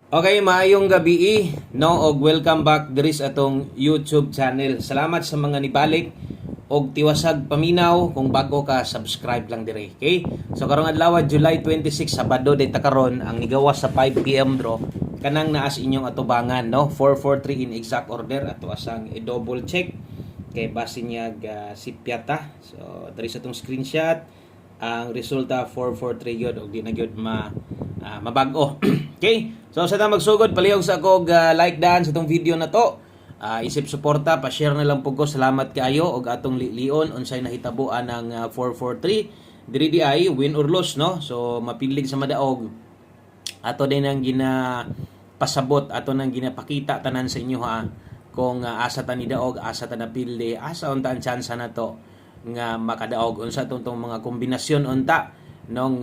Okay, maayong gabi no og welcome back diri sa atong YouTube channel. Salamat sa mga nibalik og tiwasag paminaw. Kung bago ka, subscribe lang diri. Okay? So karong adlaw July 26 Sabado dayta karon ang nigawas sa 5 PM draw kanang naas inyong atubangan no 443 in exact order ato asang i-double check kay base niya sipyata. So diri sa atong screenshot ang resulta 443 gyud og di na gyud mabag-o. Okay? So sa magsugod palihog sa ako like daan sa itong video na to. Isip suporta, pa-share na lang po ko. Salamat kaayo og atong lion unsay nahitabuan ng 443. Diri di ay win or lose no. So mapilig sa madaog. Ato din ang pasabot, ato nang ginapakita tanan sa inyo ha. Kung asa ta ni daog, asa ta napili, asa unta ang chance na to nga makadaog unsa tong mga kombinasyon unta nung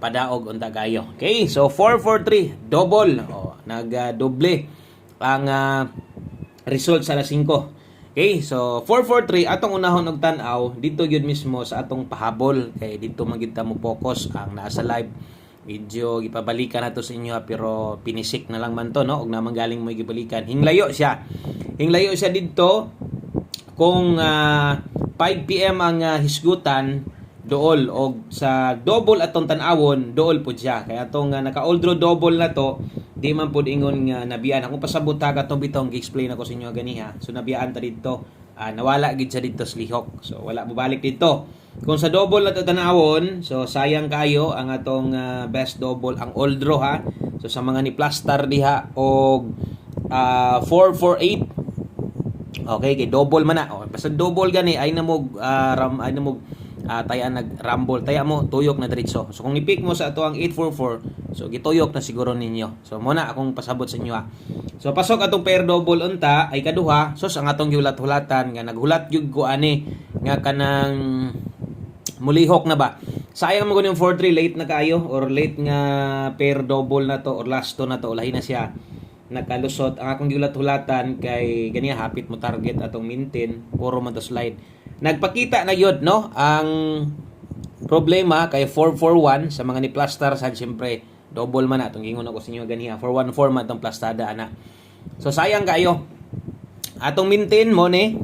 padaog unta gayo. Okay, so 443 double nag-doble ang result sa alas 5. Okay, so 443 atong unahon og tan-aw dito gyud mismo sa atong pahabol kay dito man gyud ta mo focus ang nasa live video gipabalikan nato sa inyo pero pinisik na lang man to no og naman galing mo gibalikan. Hinglayo siya didto kung 5 PM ang hisgutan dool og sa double atong tan-awon dool pud siya kaya atong naka-old draw double na to di man pud ingon nga nabiyaan ako pasabot ta katong bitong gi-explain ako sa inyo ganiha. So nabiyaan ta didto nawala gid siya didto sa lihok so wala mo balik dito. Kung sa double na to tan-awon so sayang kayo ang atong best double ang old draw ha. So sa mga ni plaster diha og 448 okay, kay double man na. Basta double gani ay namog taya nag-rumble, taya mo tuyok na diretso. So kung i-pick mo sa ato ang 844, so gituyok na siguro ninyo. So muna akong pasabot sa inyo ha. So pasok atong pair double unta ay kaduha, sus ang atong gihulat-hulatan nga naghulat gyud ko ani nga kanang mulihok na ba. Sayang mo yung 4-3 late na kayo or late nga pair double na to or last to na to lahi na siya nakalusot ang akong giulat-hulatan kay ganiya hapit mo target atong maintain puro man to slide nagpakita na yun no ang problema kay 441 sa mga ni plaster sad syempre double man na atong gingon ako sa inyo ganiya 414 man tong plastada ana so sayang kayo atong maintain mo ni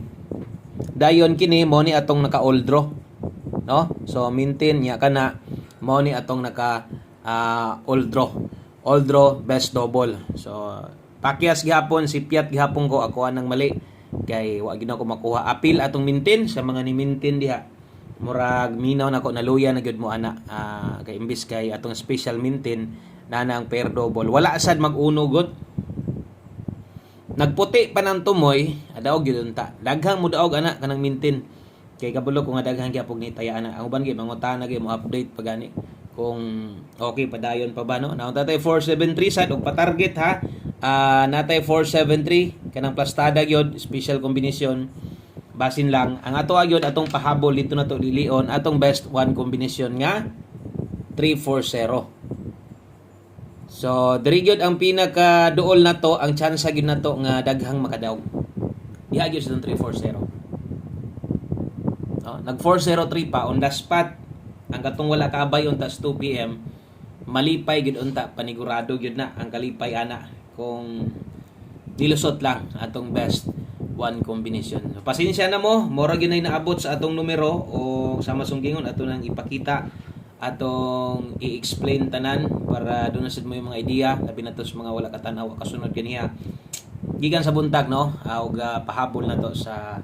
dayon kini mo ni atong naka old draw no so maintain nya kana mo ni atong naka old draw best double so pakyas gihapon si Piat gihapon ko ako anang mali kay wa gid ako makuha apil atong maintain sa mga ni maintain diha murag minaw nako naluya na gyud mo ana kay imbis kay atong special maintain na ang pair double wala sad mag-uno nagputi pa ng tumoy adaog gyud unta daghang mo daog ana kanang maintain kay kabulo ko nga daghang gyapon ni taya ana ang uban gyud mangutana gyud mo update pagani kung okay padayon pa ba no naunta tay 473 sad og pa-target ha natay 473 kanang plastada gyud special combination basin lang ang ato gyud atong pahabol dito na to lilion atong best one combination nga 340 so diri gyud ang pinaka duol na to ang chance gyud na to nga daghang makadaog diha gyud sa 340 nag 403 pa on the spot ang katong wala kabay unta 2 PM malipay gyud unta panigurado gyud na ang kalipay ana kung nilusot lang atong best one combination. So, pasensya na mo, mora gyud nay naabot sa atong numero o sa masunggingon ato nang ipakita atong i-explain tanan para doon na sad mo yung mga idea labi na to sa mga wala katanaw kasunod kaniya. Gikan sa buntag no, og pahabol na to sa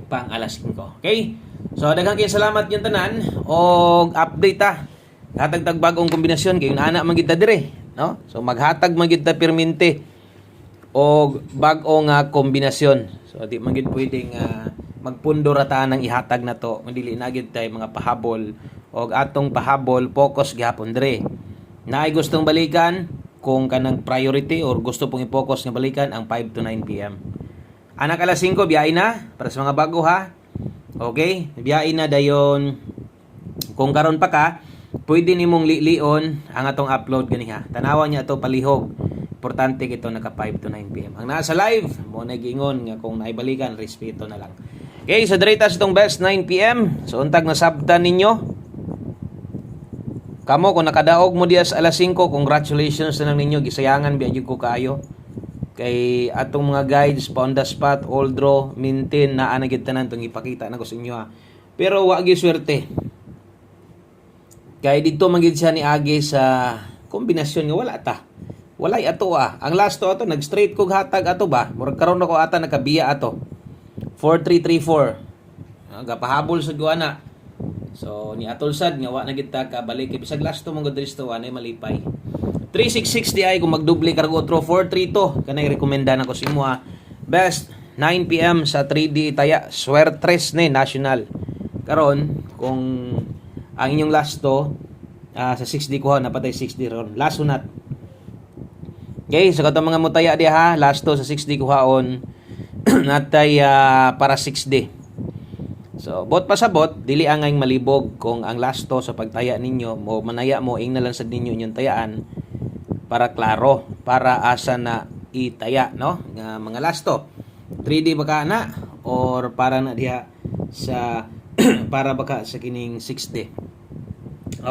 pang alas 5. Okay? So daghang kay salamat yung tanan og update ta. Hatag bagong kombinasyon kay ana man kita dire. No? So maghatag man gid ta permente og bag-o nga kombinasyon. So di man gid pwedeng magpundo ra ta nang ihatag na to. Dili na gid tay mga pahabol og atong pahabol focus gihapon dire. Naay gustong balikan kung kanang priority or gusto pong i-focus nga balikan ang 5 to 9 PM. Anak alas 5 biyahe na para sa mga bago ha. Okay? Biyahe na dayon kung karon pa ka pwede nimong lion ang atong upload ganiha. Tanawan niya ato palihog. Importante kito naka 5 to 9 PM. Ang nasa live mo nagingon nga kung naibalikan respeto na lang. Okay, so direta sa itong best 9 PM. So untag na sabtan ninyo kamo kung nakadaog mo diya sa alas 5, congratulations na lang ninyo, gisayangan biya ko kayo. Kay atong mga guides pa on the spot, all draw, maintain na anagid tanan tong ipakita na ko sa inyo ha. Pero wa gyud swerte. Kay dito magid siya ni agi sa kombinasyon nga wala ta. Walay ato Ang last to ato nag straight kog hatag ato ba. Murag karon ako ata nakabiya ato. 4334. Gapahabol sa guana. So ni atol sad nga wa na gid ta ka balik kay bisag last to mong godris to anay malipay. 366 di ay kung magdoble kargo otro 432 kanay rekomenda na ko sa imo best 9 PM sa 3D taya Suertres ni national karon kung ang inyong last to sa 6D kuha napatay 6D ron last sunat. Okay, so katong mga mutaya di ha last to sa 6D kuhaon natay para 6D. So, bot pasabot, dili angay malibog kung ang last to sa pagtaya ninyo mo manaya mo ing na lang sa ninyo inyong tayaan para klaro, para asa na itaya, no? Nga mga last to. 3D baka na or para na diha sa para baka sa kining 6D.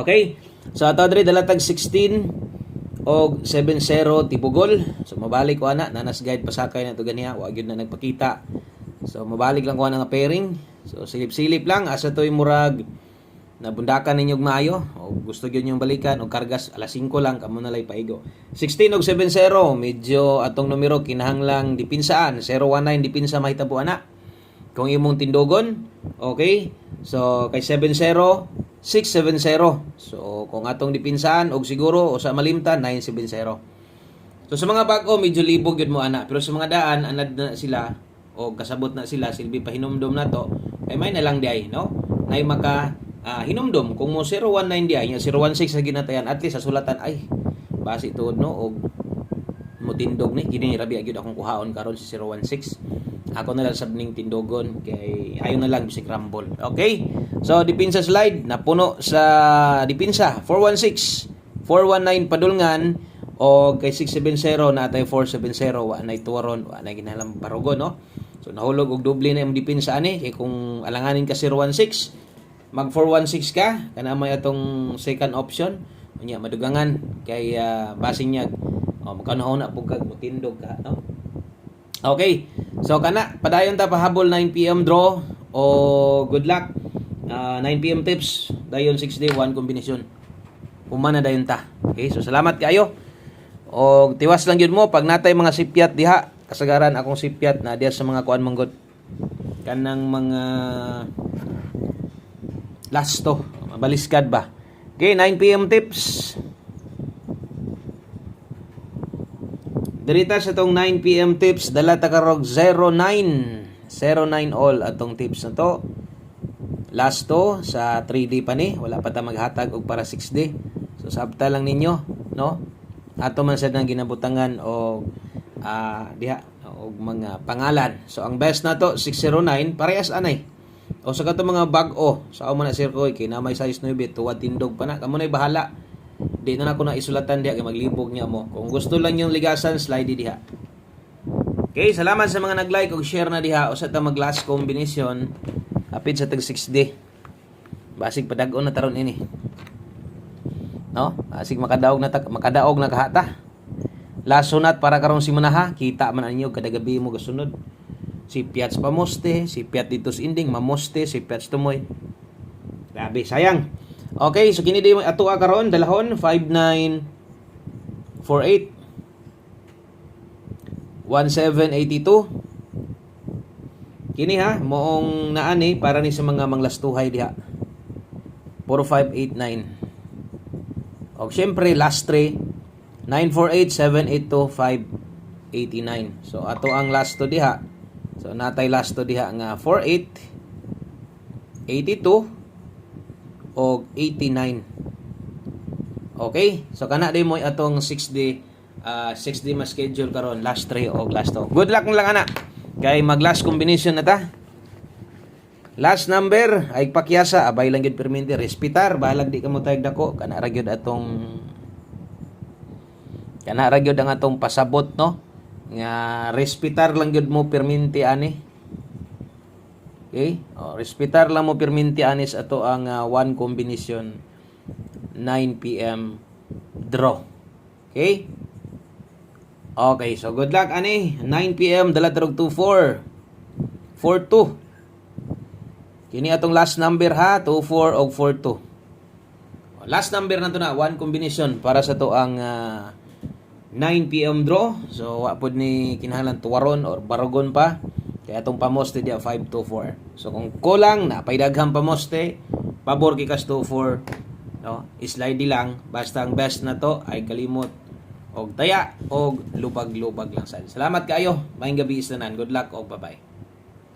Okay? So ato diri dalatag 16 og 7-0 tibugol. So mabalik ko ana nanas guide pasakay na to ganiha, wa gyud na nagpakita. So mabalik lang ko na nga pairing. So silip-silip lang asa toy murag nabundakan ninyog maayo o gusto gyud nyong balikan o kargas alas 5 lang kamo na lay paigo. 16 og 7-0 medyo atong numero kinahanglang dipinsaan 019 dipinsa mahitabo ana. Kung imong tindogon, okay? So kay 7-0 670. So kung atong dipinsaan og siguro o sa malimtan 970. So sa mga bag-o medyo libog gyud mo ana pero sa mga daan anad na sila o kasabot na sila silbi pa hinumdom na to ay may na lang di ay no nay maka hinumdom kung mo 019 di ay 016 sa ginatayan at least sa sulatan ay basi tuod no og motindog ni kini rabi gyud akong kuhaon karon si 016 ako na lang sabning tindogon kay ayon na lang bisig rumble. Okay, so dipinsa slide napuno sa dipinsa 416 419 padulngan o kay 670 na tay 470 wa nay tuwaron wa nay ginalang barugon no. So nahulog og doble na yung dipinsa ani kay kung alanganin ka 016 mag 416 ka kana may atong second option unya madugangan kay basin niya magkanahon na pug kag motindog ka no. Okay, so kana padayon ta pahabol 9 PM draw o good luck 9 PM tips dayon 6D 1 kombinasyon humana dayon ta. Okay, so salamat kayo o tiwas lang yun mo pag natay mga sipyat diha kasagaran akong sipyat na diya sa mga kuan manggod kanang mga last to mabaliskad ba. Okay, 9 PM tips dirita sa tong 9 PM tips dala ta karog 09 all atong tips na to last to sa 3D pa ni wala pa ta maghatag og para 6D so sabta lang ninyo no ato man sad nang ginabutangan o diha og mga pangalan. So ang best na to 609 parehas anay. O sa kato mga bag-o sa amo na sir ko kay na may size 9 tuwad tindog pa na kamo nay bahala. Di na ako na isulatan diha kay maglibog niya mo. Kung gusto lang yung ligasan slide diha. Okay, salamat sa mga nag-like ug share na diha usa ta mag last combination apid sa tag 6D. Basig padag-on na taron ini. No? Basig makadaog na kahata. Last sunat para karong si manaha, kita man ninyo kada gabi mo gasunod. Si Piats pamoste, si Piat dito sa inding mamoste, si Piats tumoy. Grabe, sayang. Okay, so kini di ato karon dalahon 5948 1782. Kini ha, moong naani para ni sa mga manglastuhay diha. 4589. Og syempre last 3 948-782-589. So ato ang last to diha. So natay last to diha nga 48 82 og 89. Okay? So kana di mo atong 6D 6D mas schedule karon last 3 og last 2. Good luck lang ana. Kay mag last combination na ta. Last number ay pakyasa abay lang gyud perminti respitar balag di ka mo tayog dako kana ra gyud atong kana ra gyud ang atong pasabot no nga respitar lang gyud mo perminti ani. Okay? O respitar lang mo perminti ani sa ato ang one combination 9 p.m. draw. Okay? Okay, so good luck ani. 9 p.m. dala tarog 24. 42. Kini atong last number ha, 24 og 42. Last number na to na, one combination para sa to ang 9 p.m. draw. So wa pod ni kinahanglan tuwaron or barogon pa. Kaya atong pamoste dia 524. So kung kulang na paidaghang pamoste, pabor kay kas 24, no? Slide lang basta ang best na to ay kalimot og taya og lupag-lupag lang sad. Salamat kaayo. Maayong gabi istanan. Good luck og bye-bye.